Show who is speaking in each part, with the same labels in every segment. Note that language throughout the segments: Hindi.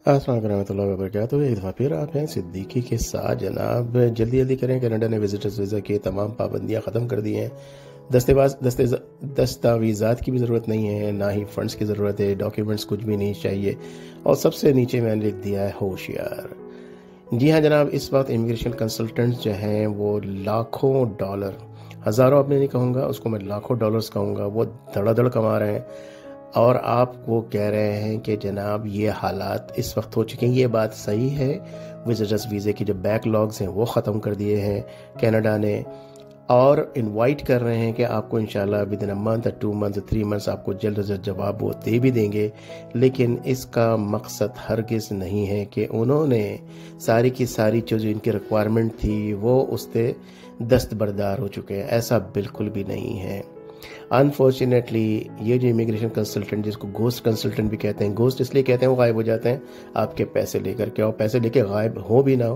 Speaker 1: अस्सलाम वालेकुम रहमतुल्लाहि व बरकातुहू। एक दफ़ा फिर आप हैं सिद्दीकी के साथ जनाब। जल्दी जल्दी करें, कनाडा ने विजिटर्स वीज़ा की तमाम पाबंदियां ख़त्म कर दी हैं। दस्तावेज़ात की भी ज़रूरत नहीं है, ना ही फ़ंड्स की ज़रूरत है, डॉक्यूमेंट्स कुछ भी नहीं चाहिए। और सबसे नीचे मैंने लिख दिया है होशियार। जी हाँ जनाब, इस वक्त इमिग्रेशन कंसल्टेंट्स जो हैं वो लाखों डॉलर, हज़ारों अपने नहीं कहूँगा, उसको मैं लाखों डॉलर्स कहूँगा, वो धड़ाधड़ कमा रहे हैं। और आप वो कह रहे हैं कि जनाब ये हालात इस वक्त हो चुके हैं। ये बात सही है। विजिटर्स वीज़े की जो बैकलॉग्स हैं वो ख़त्म कर दिए हैं कनाडा ने, और इनवाइट कर रहे हैं कि आपको इंशाल्लाह with in a month, 2 months, 3 months आपको जल्द से जल्द जवाब वो दे भी देंगे। लेकिन इसका मकसद हरगिज़ नहीं है कि उन्होंने सारी की सारी जो इनकी रिक्वायरमेंट थी वो उससे दस्तबरदार हो चुके हैं। ऐसा बिल्कुल भी नहीं है। अनफॉर्चुनेटली ये जो इमिग्रेशन कंसल्टेंट, जिसको गोस्ट कंसल्टेंट भी कहते हैं, गोस्ट इसलिए कहते हैं वो गायब हो जाते हैं आपके पैसे लेकर के, और पैसे लेके गायब हो भी ना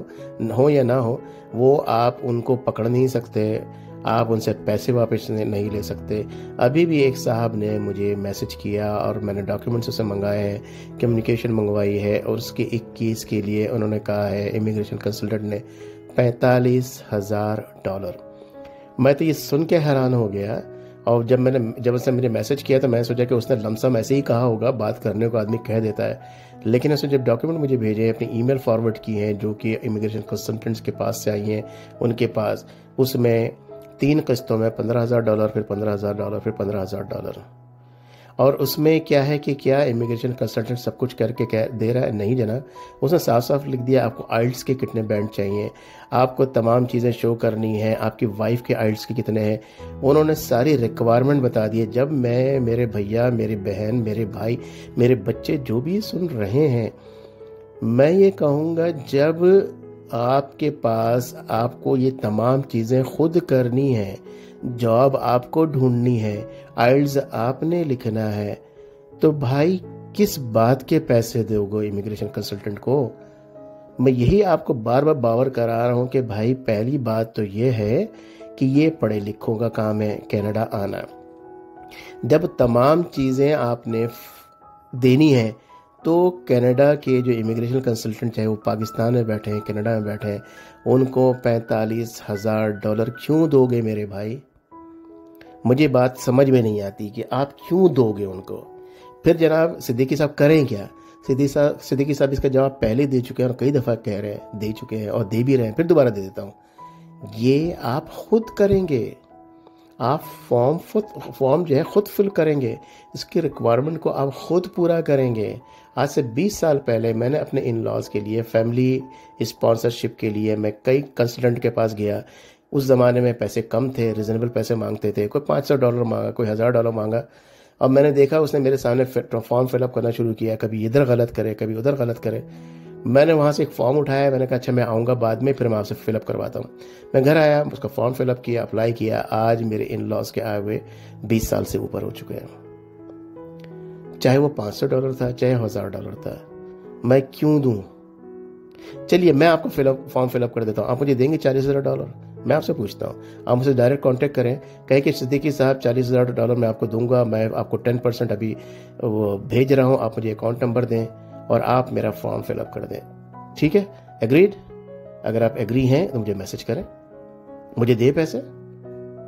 Speaker 1: हो या ना हो, वो आप उनको पकड़ नहीं सकते, आप उनसे पैसे वापस नहीं ले सकते। अभी भी एक साहब ने मुझे मैसेज किया और मैंने डॉक्यूमेंट्स उससे मंगाए हैं, कम्युनिकेशन मंगवाई है, और उसके 21 के लिए उन्होंने कहा है इमिग्रेशन कंसल्टेंट ने $45,000। मैं तो ये सुन के हैरान हो गया। और जब उसने मुझे मैसेज किया तो मैंने सोचा कि उसने लमसम ऐसे ही कहा होगा, बात करने को आदमी कह देता है। लेकिन उसने जब डॉक्यूमेंट मुझे भेजे हैं, अपनी ईमेल फॉरवर्ड की हैं जो कि इमिग्रेशन कंसल्टेंट्स के पास से आई हैं उनके पास, उसमें 3 किस्तों में $15,000, फिर $15,000, फिर $15,000। और उसमें क्या है कि क्या इमिग्रेशन कंसल्टेंट सब कुछ करके क्या दे रहा है? नहीं जनाब, उसने साफ साफ लिख दिया आपको आइल्स के कितने बैंड चाहिए, आपको तमाम चीज़ें शो करनी है, आपकी वाइफ के आइल्स के कितने हैं। उन्होंने सारी रिक्वायरमेंट बता दी है। जब मैं, मेरे भैया, मेरी बहन, मेरे भाई, मेरे बच्चे जो भी सुन रहे हैं, मैं ये कहूँगा जब आपके पास आपको ये तमाम चीज़ें खुद करनी है, जॉब आपको ढूंढनी है, आइल्स आपने लिखना है, तो भाई किस बात के पैसे दोगे इमिग्रेशन कंसल्टेंट को? मैं यही आपको बार बार बावर करा रहा हूँ कि भाई पहली बात तो ये है कि ये पढ़े लिखों का काम है कनाडा आना। जब तमाम चीज़ें आपने देनी है तो कनाडा के जो इमिग्रेशन कंसल्टेंट, चाहे वो पाकिस्तान में बैठे हैं, कनाडा में बैठे हैं, उनको $45,000 क्यों दोगे मेरे भाई? मुझे बात समझ में नहीं आती कि आप क्यों दोगे उनको। फिर जनाब सिद्दीकी साहब करें क्या? सिद्दीकी साहब इसका जवाब पहले दे चुके हैं और कई दफ़ा कह रहे हैं, दे चुके हैं और दे भी रहे हैं, फिर दोबारा दे देता हूँ। ये आप खुद करेंगे, आप फॉर्म जो है खुद फिल करेंगे, इसकी रिक्वायरमेंट को आप खुद पूरा करेंगे। आज से 20 साल पहले मैंने अपने इन लॉज के लिए, फैमिली स्पॉन्सरशिप के लिए मैं कई कंसल्टेंट के पास गया। उस ज़माने में पैसे कम थे, रिजनेबल पैसे मांगते थे, कोई $500 मांगा, कोई $1,000 मांगा। अब मैंने देखा उसने मेरे सामने फॉर्म फिलअप करना शुरू किया, कभी इधर गलत करे, कभी उधर गलत करे। मैंने वहाँ से एक फॉर्म उठाया, मैंने कहा अच्छा मैं आऊँगा बाद में, फिर मैं आपसे फिलअप करवाता हूँ। मैं घर आया, उसका फॉर्म फिलअप किया, अप्लाई किया। आज मेरे इन लॉज के आए हुए 20 साल से ऊपर हो चुके हैं। चाहे वो $500 था, चाहे $1,000 था, मैं क्यों दूँ? चलिए मैं आपको फॉर्म फिलअप कर देता हूँ, आप मुझे देंगे $40,000? मैं आपसे पूछता हूँ, आप मुझसे डायरेक्ट कांटेक्ट करें, कहें कि सिद्दीकी साहब $40,000 मैं आपको दूंगा, मैं आपको 10% अभी वो भेज रहा हूँ, आप मुझे अकाउंट नंबर दें और आप मेरा फॉर्म फिलअप कर दें। ठीक है, एग्रीड? अगर आप एग्री हैं तो मुझे मैसेज करें, मुझे दे पैसे।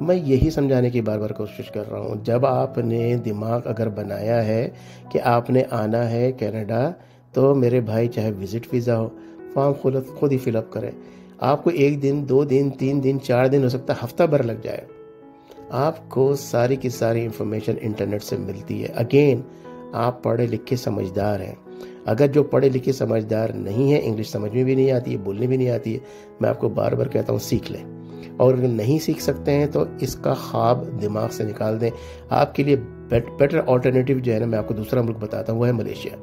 Speaker 1: मैं यही समझाने की बार बार कोशिश कर रहा हूँ। जब आपने दिमाग अगर बनाया है कि आपने आना है कनाडा, तो मेरे भाई चाहे विजिट वीज़ा हो, फॉर्म खुद ही फिलअप करें। आपको 1 दिन, 2 दिन, 3 दिन, 4 दिन, हो सकता है हफ्ता भर लग जाए। आपको सारी की सारी इंफॉर्मेशन इंटरनेट से मिलती है। अगेन, आप पढ़े लिखे समझदार हैं। अगर जो पढ़े लिखे समझदार नहीं है, इंग्लिश समझ में भी नहीं आती है, बोलने भी नहीं आती है, मैं आपको बार बार कहता हूँ सीख लें। और अगर नहीं सीख सकते हैं तो इसका ख्वाब दिमाग से निकाल दें। आपके लिए बेटर ऑल्टरनेटिव जो है ना, मैं आपको दूसरा मुल्क बताता हूँ, वो है मलेशिया।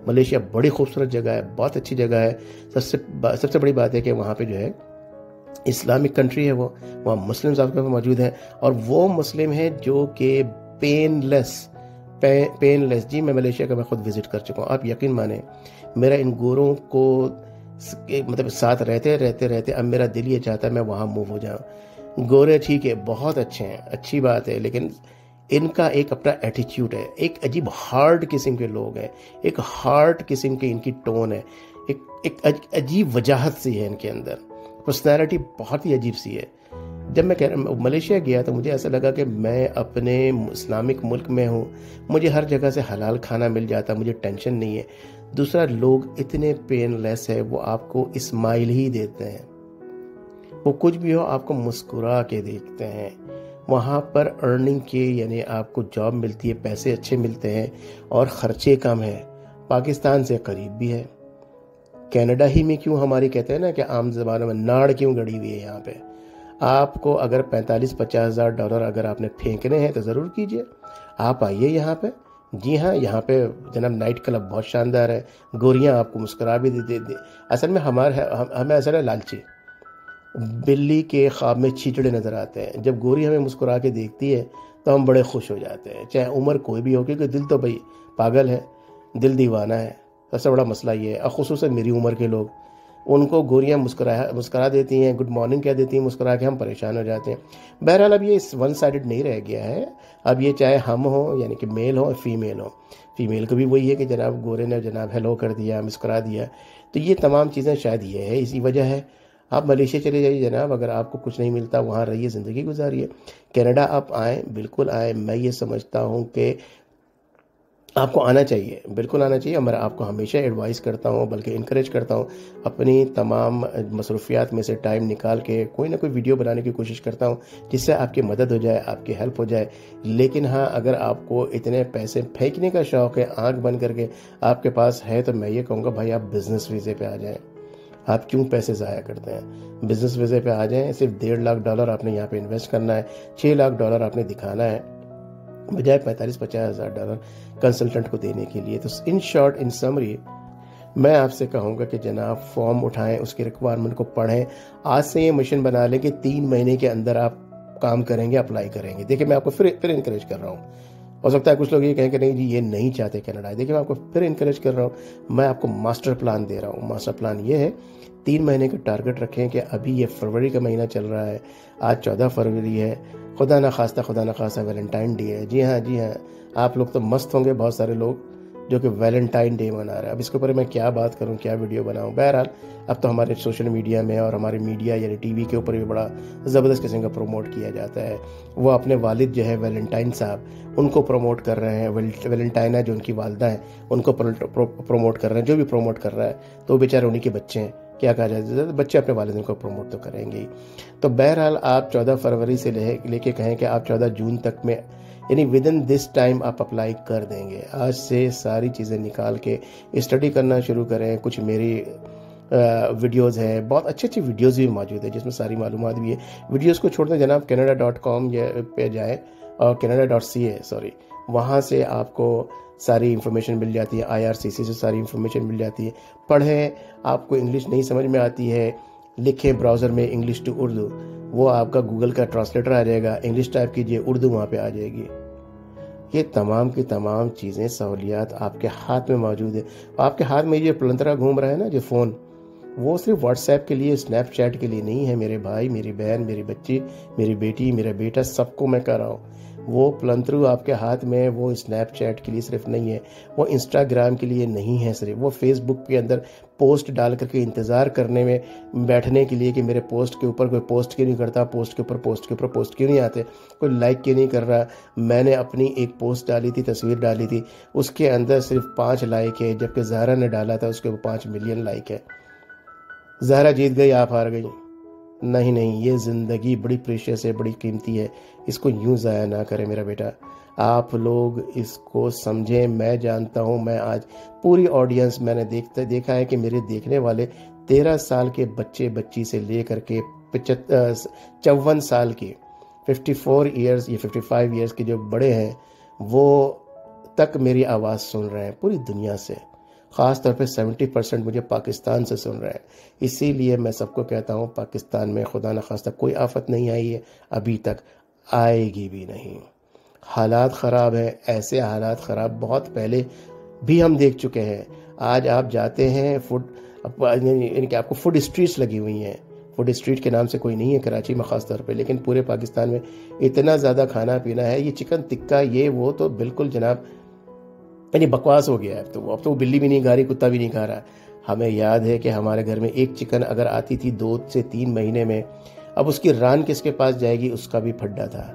Speaker 1: मलेशिया बड़ी खूबसूरत जगह है, बहुत अच्छी जगह है। सबसे बड़ी बात है कि वहाँ पे जो है इस्लामिक कंट्री है, वो वहाँ मुस्लिम्स आपके पास मौजूद हैं, और वो मुस्लिम हैं जो कि पेनलेस। जी मैं मलेशिया का मैं खुद विजिट कर चुका हूँ। आप यकीन माने, मेरा इन गोरों को मतलब साथ रहते रहते अब मेरा दिल ये चाहता है मैं वहाँ मूव हो जाऊँ। गोरे ठीक है, बहुत अच्छे हैं, अच्छी बात है, लेकिन इनका एक अपना एटीट्यूड है, एक अजीब हार्ड किस्म के लोग हैं, एक हार्ड किस्म की इनकी टोन है, एक अजीब वजाहत सी है इनके अंदर, पर्सनैलिटी बहुत ही अजीब सी है। जब मैं मलेशिया गया तो मुझे ऐसा लगा कि मैं अपने इस्लामिक मुल्क में हूँ, मुझे हर जगह से हलाल खाना मिल जाता, मुझे टेंशन नहीं है। दूसरा, लोग इतने पेनलेस है, वो आपको स्माइल ही देते हैं, वो कुछ भी हो आपको मुस्कुरा के देखते हैं। वहाँ पर अर्निंग के यानी आपको जॉब मिलती है, पैसे अच्छे मिलते हैं और ख़र्चे कम हैं, पाकिस्तान से करीब भी है। कनाडा ही में क्यों हमारी कहते हैं ना कि आम ज़बान में नाड़ क्यों गड़ी हुई है यहाँ पे। आपको अगर 45-50 हज़ार डॉलर अगर आपने फेंकने हैं तो ज़रूर कीजिए, आप आइए यहाँ पे। जी हाँ, यहाँ पे जनाब नाइट क्लब बहुत शानदार है, गोरियाँ आपको मुस्कुरा भी दे। असल में हमें असल है लालची, बिल्ली के ख्वाब में चीचड़े नज़र आते हैं। जब गोरी हमें मुस्कुरा के देखती है तो हम बड़े खुश हो जाते हैं, चाहे उम्र कोई भी हो, क्योंकि दिल तो भाई पागल है, दिल दीवाना है। सबसे बड़ा मसला ये है, और ख़ुसूसन मेरी उम्र के लोग, उनको गोरियां मुस्कुरा देती हैं, गुड मॉर्निंग कह देती हैं, मुस्कुरा के हम परेशान हो जाते हैं। बहरहाल अब ये वन साइडेड नहीं रह गया है, अब ये चाहे हम हो यानी कि मेल हो फीमेल हो, फीमेल को भी वही है कि जनाब गोरे ने जनाब हेलो कर दिया, मुस्कुरा दिया। तो ये तमाम चीज़ें शायद ये है, इसी वजह है। आप मलेशिया चले जाइए जनाब, अगर आपको कुछ नहीं मिलता वहाँ रहिए, ज़िंदगी गुजारिए। कनाडा आप आएँ, बिल्कुल आएँ। मैं ये समझता हूँ कि आपको आना चाहिए, बिल्कुल आना चाहिए। मैं आपको हमेशा एडवाइस करता हूँ, बल्कि इनकरेज करता हूँ, अपनी तमाम मसरूफियात में से टाइम निकाल के कोई ना कोई वीडियो बनाने की कोशिश करता हूँ जिससे आपकी मदद हो जाए, आपकी हेल्प हो जाए। लेकिन हाँ, अगर आपको इतने पैसे फेंकने का शौक़ है, आंख बंद करके आपके पास है, तो मैं ये कहूँगा भाई आप बिज़नेस वीज़े पे आ जाएँ। आप क्यों पैसे ज़ाया करते हैं? बिज़नेस वीज़े पे आ जाएँ। सिर्फ $1.5 लाख आपने यहाँ पे इन्वेस्ट करना है, $6 लाख आपने दिखाना है, बजाय 45-50 हज़ार डॉलर कंसल्टेंट को देने के लिए। तो इन शॉर्ट, इन समरी, मैं आपसे कहूँगा कि जनाब फॉर्म उठाएं, उसकी रिक्वायरमेंट को पढ़ें। आज से ये मिशन बना लें कि 3 महीने के अंदर आप काम करेंगे, अप्लाई करेंगे। देखिए, मैं आपको फिर इनकरेज कर रहा हूँ। हो सकता है कुछ लोग ये कहें कि नहीं जी ये नहीं चाहते कनाडा। देखिए, मैं आपको फिर इनकरेज कर रहा हूँ, मैं आपको मास्टर प्लान दे रहा हूँ। मास्टर प्लान ये है, 3 महीने का टारगेट रखें कि अभी ये फरवरी का महीना चल रहा है, आज 14 फरवरी है, खुदा ना खास्ता वैलेंटाइन डे है। जी हाँ, आप लोग तो मस्त होंगे, बहुत सारे लोग जो कि वैलेंटाइन डे मना रहे हैं। अब इसके ऊपर मैं क्या बात करूं, क्या वीडियो बनाऊं। बहरहाल अब तो हमारे सोशल मीडिया में और हमारे मीडिया यानी टीवी के ऊपर भी बड़ा ज़बरदस्त किस्म का प्रमोट किया जाता है। वो अपने वालिद जो है वैलेंटाइन साहब, उनको प्रमोट कर रहे हैं। वैलेंटाइना जो उनकी वालदा हैं, उनको प्रमोट कर रहे हैं। जो भी प्रमोट कर रहा है तो वो बेचारे उन्हीं के बच्चे हैं, क्या कहा जाए, बच्चे अपने वालिदैन को प्रमोट तो करेंगे ही। तो बहरहाल आप 14 फरवरी से लेके कहें कि आप 14 जून तक में, यानी विद इन दिस टाइम आप अप्लाई कर देंगे। आज से सारी चीज़ें निकाल के स्टडी करना शुरू करें। कुछ मेरी वीडियोज़ हैं, बहुत अच्छी वीडियोज़ भी मौजूद है जिसमें सारी मालूमात भी है। वीडियोज़ को छोड़ दें जनाब, canada.com पे जाएँ और canada.ca वहाँ से आपको सारी इन्फॉर्मेशन मिल जाती है। IRCC से सारी इन्फॉर्मेशन मिल जाती है। पढ़ें, आपको इंग्लिश नहीं समझ में आती है, लिखें ब्राउज़र में इंग्लिश टू उर्दू, वो आपका गूगल का ट्रांसलेटर आ जाएगा, इंग्लिश टाइप कीजिए, उर्दू वहाँ पे आ जाएगी। ये तमाम की तमाम चीज़ें, सहूलियात आपके हाथ में मौजूद है। आपके हाथ में ये प्लंतरा घूम रहा है ना, जो फ़ोन, वो सिर्फ व्हाट्सएप के लिए, स्नैपचैट के लिए नहीं है मेरे भाई, मेरी बहन, मेरी बच्ची, मेरी बेटी, मेरा बेटा, सबको मैं कह रहा हूँ। वो प्लंतरू आपके हाथ में, वो स्नैपचैट के लिए सिर्फ नहीं है, वो इंस्टाग्राम के लिए नहीं है सिर्फ, वो फेसबुक के अंदर पोस्ट डाल करके इंतज़ार करने में बैठने के लिए कि मेरे पोस्ट के ऊपर कोई पोस्ट क्यों नहीं करता, पोस्ट के ऊपर पोस्ट क्यों नहीं आते, कोई लाइक क्यों नहीं कर रहा। मैंने अपनी एक पोस्ट डाली थी, तस्वीर डाली थी, उसके अंदर सिर्फ 5 लाइक है, जबकि ज़हरा ने डाला था उसके ऊपर 5 मिलियन लाइक है। ज़हरा जीत गई, आप हार गई। नहीं, ये ज़िंदगी बड़ी प्रेशियस है, बड़ी कीमती है, इसको यूं ज़ाया ना करें मेरा बेटा। आप लोग इसको समझें। मैं जानता हूं, मैं आज पूरी ऑडियंस मैंने देखा है कि मेरे देखने वाले 13 साल के बच्ची से लेकर के 54 साल की 54 ईयर्स या 55 ईयर्स के जो बड़े हैं, वो तक मेरी आवाज़ सुन रहे हैं पूरी दुनिया से। ख़ास तौर पे 70% मुझे पाकिस्तान से सुन रहे हैं। इसीलिए मैं सबको कहता हूँ, पाकिस्तान में खुदा न खास्ता कोई आफत नहीं आई है, अभी तक आएगी भी नहीं। हालात ख़राब हैं, ऐसे हालात ख़राब बहुत पहले भी हम देख चुके हैं। आज आप जाते हैं, यानी कि आपको फूड स्ट्रीट्स लगी हुई हैं, फूड स्ट्रीट के नाम से कोई नहीं है कराची में ख़ास तौर पे, लेकिन पूरे पाकिस्तान में इतना ज़्यादा खाना पीना है, ये चिकन टिक्का ये वो तो बिल्कुल जनाब यानी बकवास हो गया है। तो अब तो बिल्ली भी नहीं खा रही, कुत्ता भी नहीं खा रहा। हमें याद है कि हमारे घर में एक चिकन अगर आती थी 2 से 3 महीने में, अब उसकी रान किसके पास जाएगी, उसका भी फड्डा था।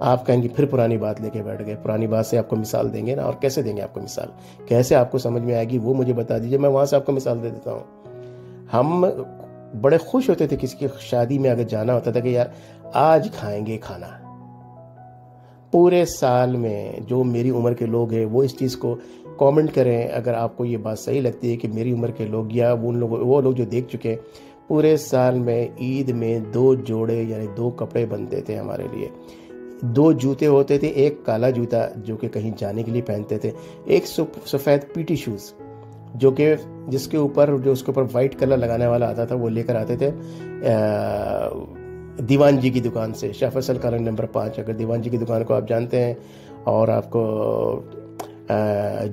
Speaker 1: आप कहेंगे फिर पुरानी बात लेके बैठ गए। पुरानी बात से आपको मिसाल देंगे ना, और कैसे देंगे आपको मिसाल, कैसे आपको समझ में आएगी वो मुझे बता दीजिए, मैं वहां से आपको मिसाल दे देता हूँ। हम बड़े खुश होते थे किसी की शादी में अगर जाना होता था कि यार आज खाएंगे खाना। पूरे साल में जो मेरी उम्र के लोग हैं वो इस चीज़ को कमेंट करें अगर आपको ये बात सही लगती है कि मेरी उम्र के लोग या वो लोग जो देख चुके हैं, पूरे साल में ईद में 2 जोड़े यानी 2 कपड़े बनते थे हमारे लिए। 2 जूते होते थे, एक काला जूता जो कि कहीं जाने के लिए पहनते थे, एक सफ़ेद पीटी शूज़ जिसके ऊपर जो उसके ऊपर वाइट कलर लगाने वाला आता था, वो लेकर आते थे दीवान जी की दुकान से, शाह फैसल कॉलोनी नंबर 5। अगर दीवान जी की दुकान को आप जानते हैं और आपको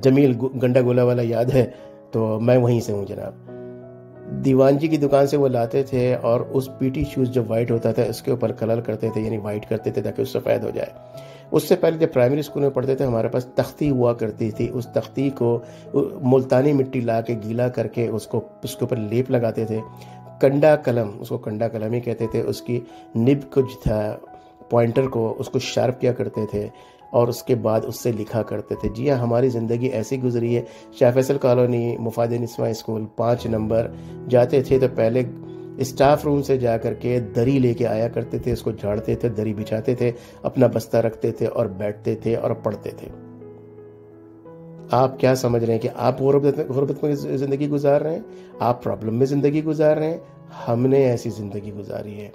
Speaker 1: जमील गंडा गोला वाला याद है, तो मैं वहीं से हूँ जनाब। दीवान जी की दुकान से वो लाते थे और उस पीटी शूज़ जो वाइट होता था उसके ऊपर कलर करते थे, यानी वाइट करते थे ताकि वो सफ़ेद हो जाए। उससे पहले जब प्राइमरी स्कूल में पढ़ते थे हमारे पास तख्ती हुआ करती थी, उस तख्ती को मुल्तानी मिट्टी ला के गीला करके उसके ऊपर लेप लगाते थे। कंडा कलम, उसको कंडा कलम ही कहते थे, उसकी निब कुछ था पॉइंटर को उसको शार्प किया करते थे और उसके बाद उससे लिखा करते थे। जी हाँ, हमारी ज़िंदगी ऐसी गुजरी है। Shah Faisal colony मुफाद Niswa school 5 number जाते थे तो पहले स्टाफ रूम से जा कर के दरी लेके आया करते थे, उसको झाड़ते थे, दरी बिछाते थे, अपना बस्ता रखते थे और बैठते थे और पढ़ते थे। आप क्या समझ रहे हैं कि आप गुर्बत में ज़िंदगी गुजार रहे हैं, आप प्रॉब्लम में ज़िंदगी गुजार रहे हैं? हमने ऐसी ज़िंदगी गुजारी है,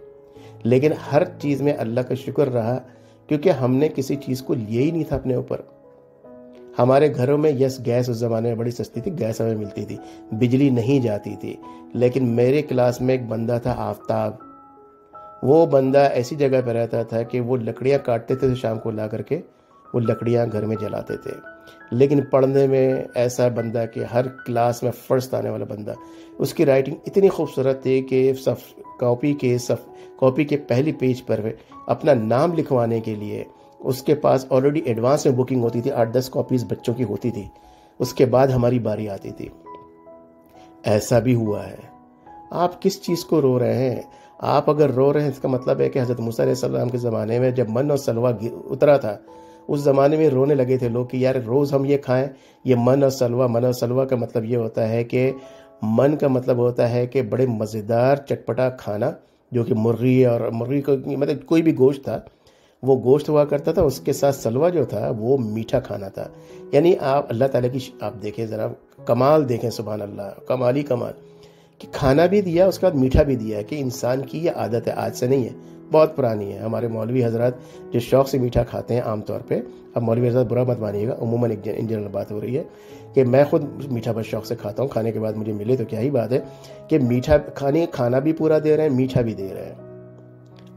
Speaker 1: लेकिन हर चीज़ में अल्लाह का शुक्र रहा क्योंकि हमने किसी चीज़ को लिए ही नहीं था अपने ऊपर। हमारे घरों में गैस उस ज़माने में बड़ी सस्ती थी, गैस हमें मिलती थी, बिजली नहीं जाती थी। लेकिन मेरे क्लास में एक बंदा था आफताब, वो बंदा ऐसी जगह पर रहता था कि वो लकड़ियाँ काटते थे शाम को ला करके, वो लकड़ियाँ घर में जलाते थे। लेकिन पढ़ने में ऐसा बंदा कि हर क्लास में फर्स्ट आने वाला बंदा, उसकी राइटिंग इतनी खूबसूरत थी कि कॉपी के पहली पेज पर अपना नाम लिखवाने के लिए उसके पास ऑलरेडी एडवांस में बुकिंग होती थी, 8-10 कॉपीज़ बच्चों की होती थी, उसके बाद हमारी बारी आती थी। ऐसा भी हुआ है। आप किस चीज़ को रो रहे हैं? आप अगर रो रहे हैं इसका मतलब है कि हज़रत मूसा अलैहिस्सलाम के ज़माने में जब मन और सलवा उतरा था, उस ज़माने में रोने लगे थे लोग कि यार रोज़ हम ये खाएं। ये मन और सलवा का मतलब ये होता है कि मन का मतलब होता है कि बड़े मज़ेदार चटपटा खाना, जो कि मुर्गी को मतलब कोई भी गोश्त था, वो गोश्त हुआ करता था, उसके साथ सलवा जो था वो मीठा खाना था। यानी आप अल्लाह ताला की आप देखें ज़रा कमाल देखें, सुभान अल्लाह, कमाल ही कमाल कि खाना भी दिया उसके बाद मीठा भी दिया है कि इंसान की ये आदत है, आज से नहीं है, बहुत पुरानी है। हमारे मौलवी हजरत जो शौक़ से मीठा खाते हैं आमतौर पे, अब मौलवी हजरत बुरा मत मानिएगा, उमूमन एक इन जनरल बात हो रही है कि मैं खुद मीठा बस शौक़ से खाता हूँ, खाने के बाद मुझे मिले तो क्या ही बात है कि मीठा खाना भी पूरा दे रहे हैं, मीठा भी दे रहे हैं।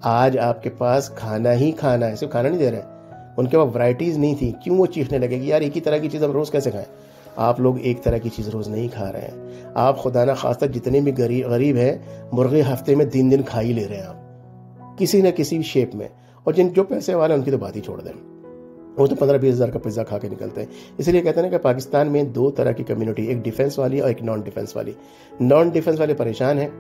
Speaker 1: आज आपके पास खाना ही खाना है, सिर्फ खाना नहीं दे रहे हैं, उनके पास वैरायटीज़ नहीं थी, क्यों वो चीखने लगे कि यार एक ही तरह की चीज़ हम रोज़ कैसे खाएं? आप लोग एक तरह की चीज़ रोज़ नहीं खा रहे हैं। आप खुदा ना खास्ता जितने भी गरीब हैं, मुर्गे हफ्ते में 3 दिन खा ही ले रहे हैं आप, किसी न किसी शेप में। और जो पैसे वाले उनकी तो बात ही छोड़ दें, वो तो 15-20 हज़ार का पिज़्ज़ा खा के निकलते हैं। इसलिए कहते हैं ना कि पाकिस्तान में 2 तरह की कम्युनिटी, एक डिफेंस वाली और एक नॉन डिफेंस वाली। नॉन डिफेंस वाले परेशान हैं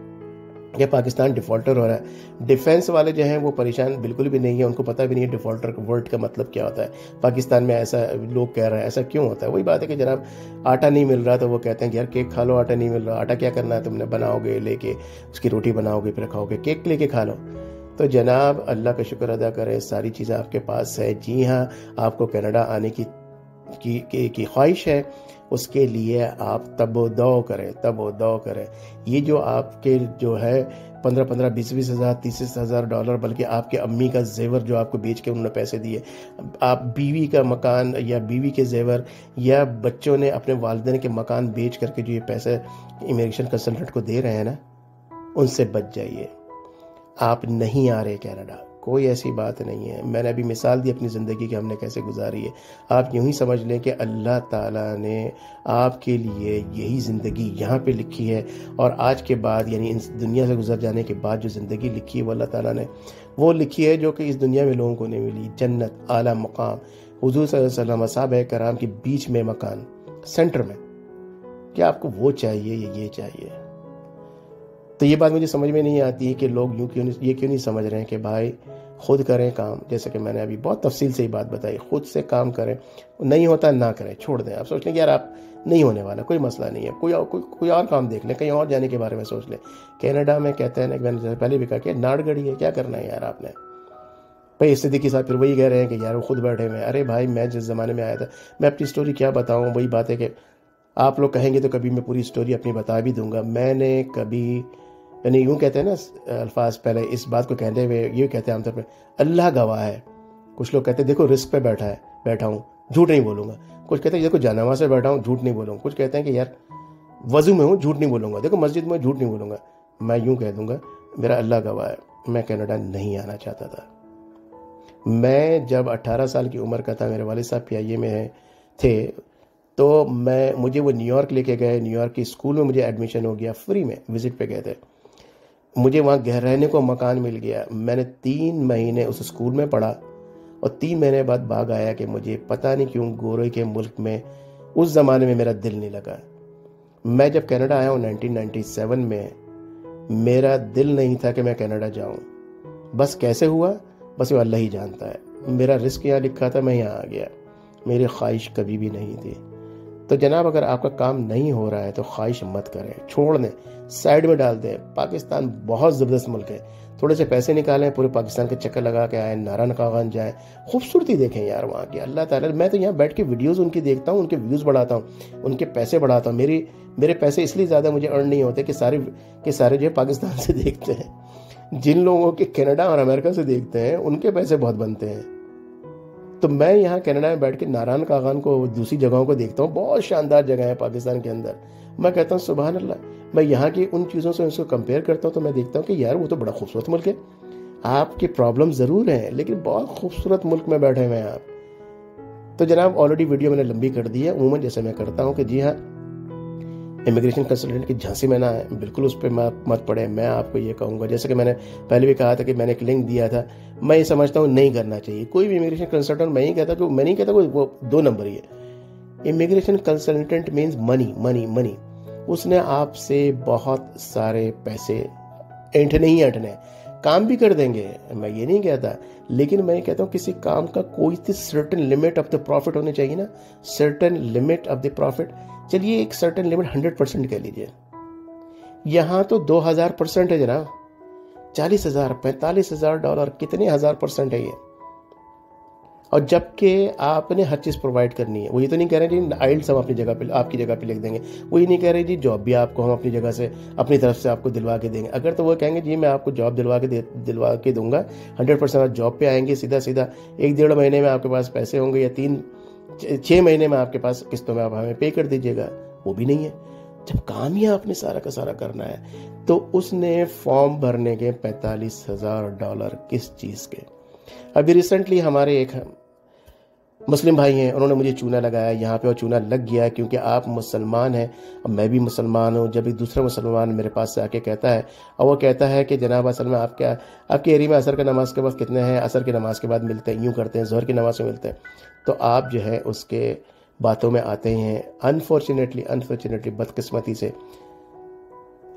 Speaker 1: कि पाकिस्तान डिफ़ॉल्टर हो रहा है। डिफेंस वाले जो हैं वो परेशान बिल्कुल भी नहीं है, उनको पता भी नहीं है डिफ़ॉल्टर वर्ड का मतलब क्या होता है। पाकिस्तान में ऐसा लोग कह रहे हैं, ऐसा क्यों होता है? वही बात है कि जनाब आटा नहीं मिल रहा तो वो कहते हैं कि यार केक खा लो, आटा नहीं मिल रहा, आटा क्या करना है, तुमने बनाओगे लेके, उसकी रोटी बनाओगे फिर खाओगे, केक लेके खा लो। तो जनाब अल्लाह का शुक्र अदा करें, सारी चीज़ें आपके पास है। जी हाँ, आपको कनाडा आने की ख्वाहिश है, उसके लिए आप तब-ओ-दौ करें। ये जो आपके जो है 15-15, 20-20 हज़ार, 30-30 हज़ार डॉलर, बल्कि आपके अम्मी का जेवर जो आपको बेच के उन्होंने पैसे दिए, आप बीवी का मकान या बीवी के जेवर या बच्चों ने अपने वालिदैन के मकान बेच करके जो ये पैसे इमिग्रेशन कंसल्टेंट को दे रहे हैं ना, उनसे बच जाइए। आप नहीं आ रहे कनाडा, कोई ऐसी बात नहीं है। मैंने अभी मिसाल दी अपनी ज़िंदगी की हमने कैसे गुजारी है। आप यूं ही समझ लें कि अल्लाह ताला ने आपके लिए यही ज़िंदगी यहाँ पे लिखी है, और आज के बाद यानी इस दुनिया से गुजर जाने के बाद जो ज़िंदगी लिखी है वो अल्लाह ताला ने वो लिखी है जो कि इस दुनिया में लोगों को नहीं मिली। जन्नत, आला मकाम, हुजूर सल्लल्लाहु अलैहि वसल्लम, असहाबे कराम के बीच में मकान, सेंटर में। क्या आपको वो चाहिए या ये चाहिए? तो ये बात मुझे समझ में नहीं आती है कि लोग यूँ क्यों नहीं समझ रहे हैं कि भाई खुद करें काम। जैसे कि मैंने अभी बहुत तफसील से ही बात बताई, खुद से काम करें, नहीं होता ना करें, छोड़ दें। आप सोच लें कि यार आप नहीं होने वाला, कोई मसला नहीं है, कोई और काम देख लें, कहीं और जाने के बारे में सोच लें। कनाडा में कहते हैं ना, मैंने जैसे पहले भी कहा कि नाड़गढ़ी है, क्या करना है यार आपने। भाई स्थिति के साथ फिर वही कह रहे हैं कि यार वो खुद बैठे हुए हैं। अरे भाई मैं जिस ज़माने में आया था, मैं अपनी स्टोरी क्या बताऊँ। वही बात है कि आप लोग कहेंगे तो कभी मैं पूरी स्टोरी अपनी बता भी दूंगा। मैंने कभी, यानी यूँ कहते हैं ना अल्फाज, पहले इस बात को कहते हुए ये कहते हैं आमतौर पर, अल्लाह गवाह है। कुछ लोग कहते हैं देखो रिस्क पे बैठा हूँ, झूठ नहीं बोलूँगा। कुछ कहते हैं देखो जानवा से बैठा हूँ, झूठ नहीं बोलूँगा। कुछ कहते हैं कि यार वजू में हूँ, झूठ नहीं बोलूँगा। देखो मस्जिद में झूठ नहीं बोलूँगा। मैं यूँ कह दूँगा मेरा अल्लाह गवाह है, मैं कनाडा नहीं आना चाहता था। मैं जब 18 साल की उम्र का था, मेरे वालिद साहब PIA में थे, तो मुझे वो न्यूयॉर्क लेके गए। न्यूयॉर्क की स्कूल में मुझे एडमिशन हो गया, फ्री में विजिट पे गए थे। मुझे वहाँ रहने को मकान मिल गया। मैंने 3 महीने उस स्कूल में पढ़ा और 3 महीने बाद भाग आया कि मुझे पता नहीं क्यों गोरे के मुल्क में उस ज़माने में मेरा दिल नहीं लगा। मैं जब कनाडा आया हूँ 1997 में, मेरा दिल नहीं था कि मैं कनाडा जाऊँ। बस कैसे हुआ, बस वो अल्लाह ही जानता है। मेरा रिस्क यहाँ लिखा था, मैं यहाँ आ गया। मेरी ख्वाहिश कभी भी नहीं थी। तो जनाब अगर आपका काम नहीं हो रहा है तो ख्वाहिश मत करें, छोड़ दें, साइड में डाल दें। पाकिस्तान बहुत ज़बरदस्त मुल्क है। थोड़े से पैसे निकालें, पूरे पाकिस्तान के चक्कर लगा के आए, नारायण कागन जाएं, खूबसूरती देखें यार वहाँ की। अल्लाह ताला, मैं तो यहाँ बैठ के वीडियोज़ उनकी देखता हूँ, उनके व्यूज़ बढ़ाता हूँ, उनके पैसे बढ़ाता हूँ। मेरे पैसे इसलिए ज़्यादा मुझे अर्न नहीं होते कि सारे जो पाकिस्तान से देखते हैं। जिन लोगों के कनाडा और अमेरिका से देखते हैं उनके पैसे बहुत बनते हैं। तो मैं यहाँ कनाडा में बैठ के नारायण कागान को, दूसरी जगहों को देखता हूँ, बहुत शानदार जगह है पाकिस्तान के अंदर। मैं कहता हूँ सुभान अल्लाह। मैं यहाँ की उन चीज़ों से उसको कंपेयर करता हूँ तो मैं देखता हूँ कि यार वो तो बड़ा खूबसूरत मुल्क है। आपकी प्रॉब्लम ज़रूर है लेकिन बहुत खूबसूरत मुल्क में बैठे हुए हैं आप। तो जनाब ऑलरेडी वीडियो मैंने लंबी कर दी है। उमूमन जैसे मैं करता हूँ कि जी हाँ, इमिग्रेशन कंसल्टेंट की झांसी में ना आए, बिल्कुल उस पर मत पड़े। मैं आपको ये कहूँगा, जैसे कि मैंने पहले भी कहा था कि मैंने एक लिंक दिया था, मैं ये समझता हूँ नहीं करना चाहिए। कोई भी इमिग्रेशन कंसल्टेंट, मैं नहीं कहता कोई वो 2 नंबर ही है। Immigration consultant means money money money. उसने आपसे बहुत सारे पैसे ऐंठने ही ऐंठने, काम भी कर देंगे, मैं ये नहीं कहता, लेकिन मैं कहता हूँ किसी काम का कोई certain limit of the profit होनी चाहिए ना, certain limit of the profit. चलिए एक सर्टेन लिमिट 100% कह लीजिए। यहाँ तो 2000% है जनाब, 40,000 $45,000 डॉलर, कितने 1000% है ये। और जबकि आपने हर चीज़ प्रोवाइड करनी है। वो ये तो नहीं कह रहे जी आइल्स हम अपनी जगह पे, आपकी जगह पे लिख देंगे। वो ये नहीं कह रहे जी जॉब भी आपको हम अपनी जगह से, अपनी तरफ से आपको दिलवा के देंगे। अगर तो वो कहेंगे जी मैं आपको जॉब दिलवा के दूंगा, 100% आप जॉब पे आएंगे, सीधा 1-1.5 महीने में आपके पास पैसे होंगे, या 3-6 महीने में आपके पास किस्तों में आप हमें पे कर दीजिएगा, वो भी नहीं है। जब काम ही आपने सारा का सारा करना है, तो उसने फॉर्म भरने के $45,000 किस चीज़ के। अभी रिसेंटली हमारे एक मुस्लिम भाई हैं, उन्होंने मुझे चूना लगाया यहाँ पे, और चूना लग गया क्योंकि आप मुसलमान हैं और मैं भी मुसलमान हूँ। जब एक दूसरा मुसलमान मेरे पास से आके कहता है, और वो कहता है कि जनाब असल में आपके एरिया में असर का नमाज के बाद कितने हैं, असर की नमाज के बाद मिलते हैं, यूँ करते हैं, ज़ोहर की नमाज में मिलते हैं, तो आप जो है उसके बातों में आते हैं। अनफॉर्चुनेटली बदकिस्मती से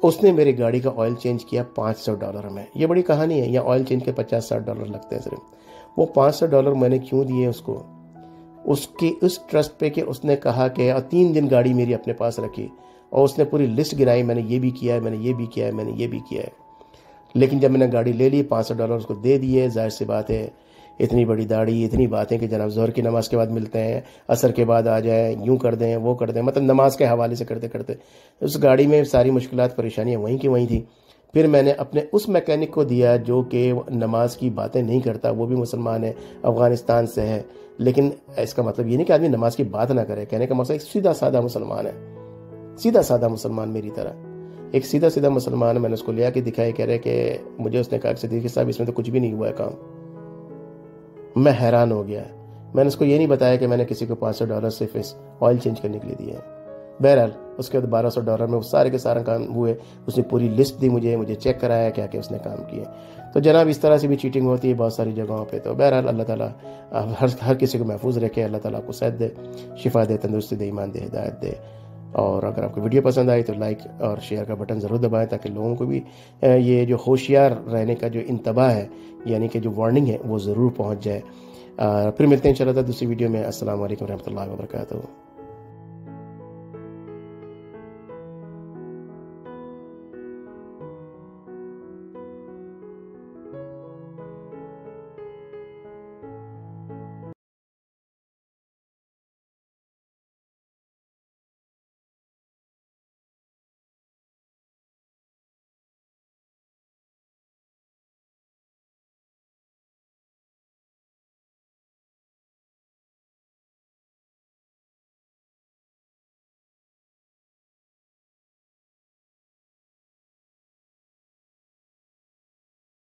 Speaker 1: उसने मेरी गाड़ी का ऑयल चेंज किया $500 में। ये बड़ी कहानी है। यहाँ ऑयल चेंज के $50-60 लगते हैं सिर्फ। वो $500 मैंने क्यों दिए उसको? उसकी उस ट्रस्ट पे कि उसने कहा कि, और 3 दिन गाड़ी मेरी अपने पास रखी और उसने पूरी लिस्ट गिनाई, मैंने ये भी किया है, मैंने ये भी किया है, मैंने ये भी किया है। लेकिन जब मैंने गाड़ी ले ली, $500 उसको दे दिए। जाहिर सी बात है, इतनी बड़ी दाढ़ी, इतनी बातें कि जनाब ज़ोहर की नमाज के बाद मिलते हैं, असर के बाद आ जाए, यूँ कर दें, वो कर दें, मतलब नमाज के हवाले से करते करते उस गाड़ी में सारी मुश्किलात परेशानियाँ वहीं की वहीं थी। फिर मैंने अपने उस मैकेनिक को दिया जो कि नमाज की बातें नहीं करता, वो भी मुसलमान है, अफ़गानिस्तान से है। लेकिन इसका मतलब ये नहीं कि आदमी नमाज की बात ना करे। कहने का मकसद एक सीधा साधा मुसलमान है, सीधा साधा मुसलमान मेरी तरह, एक सीधा मुसलमान। मैंने उसको लिया कि दिखाई, कह रहे कि मुझे उसने कहा कि सिद्दीकी साहब इसमें तो कुछ भी नहीं हुआ है काम, मैं हैरान हो गया। मैंने उसको ये नहीं बताया कि मैंने किसी को $500 सिर्फ इस ऑयल चेंज करने के लिए दिए हैं। बहरहाल उसके बाद $1200 में वो सारे के सारे काम हुए। उसने पूरी लिस्ट दी मुझे चेक कराया क्या क्या उसने काम किए। तो जनाब इस तरह से भी चीटिंग होती है बहुत सारी जगहों पे। तो बहरहाल अल्लाह ताला हर किसी को महफूज रखे, अल्लाह ताला आपको सेहत दे, शिफा दे, तंदुरुस्ती दे, ईमान दे, हिदायत दे। और अगर आपको वीडियो पसंद आई तो लाइक और शेयर का बटन ज़रूर दबाएं ताकि लोगों को भी ये जो होशियार रहने का जो इंतबाह है, यानी कि जो वार्निंग है, वो ज़रूर पहुँच जाए। फिर मिलते हैं इंशाअल्लाह दूसरी वीडियो में। अस्सलाम वालेकुम रहमतुल्लाहि व बरकातहू।